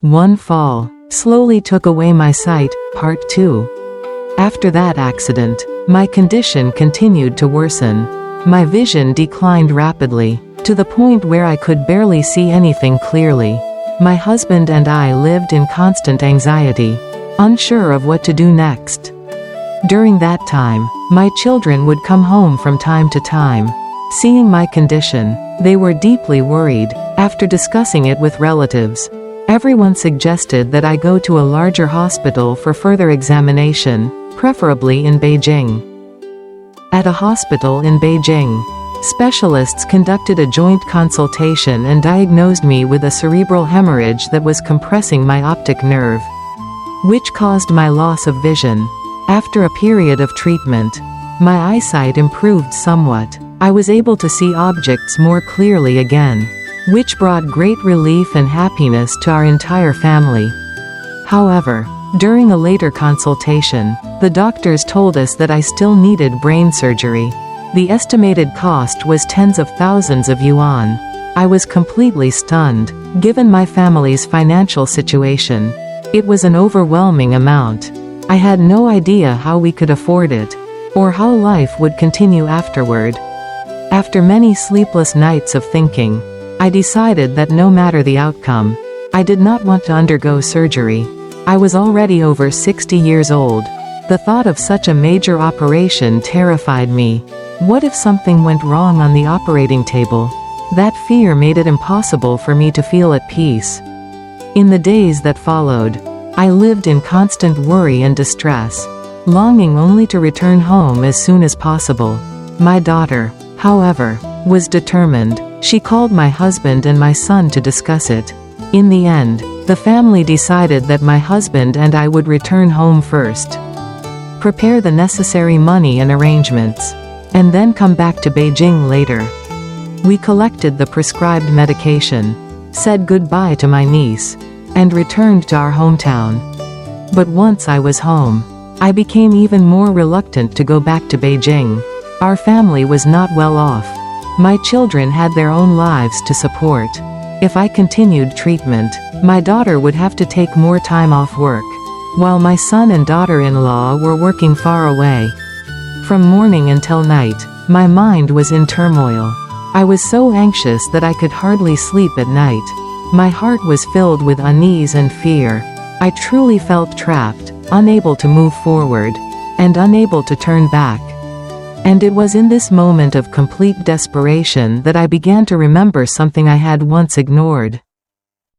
One fall slowly took away my sight. Part 2. After that accident, my condition continued to worsen. My vision declined rapidly, to the point where I could barely see anything clearly. My husband and I lived in constant anxiety, unsure of what to do next. During that time, my children would come home from time to time. Seeing my condition, they were deeply worried. After discussing it with relatives, everyone suggested that I go to a larger hospital for further examination, preferably in Beijing. At a hospital in Beijing, specialists conducted a joint consultation and diagnosed me with a cerebral hemorrhage that was compressing my optic nerve, which caused my loss of vision. After a period of treatment, my eyesight improved somewhat. I was able to see objects more clearly again, which brought great relief and happiness to our entire family. However, during a later consultation, the doctors told us that I still needed brain surgery. The estimated cost was tens of thousands of yuan. I was completely stunned, given my family's financial situation. It was an overwhelming amount. I had no idea how we could afford it, or how life would continue afterward. After many sleepless nights of thinking, I decided that no matter the outcome, I did not want to undergo surgery. I was already over 60 years old. The thought of such a major operation terrified me. What if something went wrong on the operating table? That fear made it impossible for me to feel at peace. In the days that followed, I lived in constant worry and distress, longing only to return home as soon as possible. My daughter, however, was determined. She called my husband and my son to discuss it. In the end, the family decided that my husband and I would return home first, prepare the necessary money and arrangements, and then come back to Beijing later. We collected the prescribed medication, said goodbye to my niece, and returned to our hometown. But once I was home, I became even more reluctant to go back to Beijing. Our family was not well off. My children had their own lives to support. If I continued treatment, my daughter would have to take more time off work, while my son and daughter-in-law were working far away. From morning until night, my mind was in turmoil. I was so anxious that I could hardly sleep at night. My heart was filled with unease and fear. I truly felt trapped, unable to move forward, and unable to turn back. And it was in this moment of complete desperation that I began to remember something I had once ignored.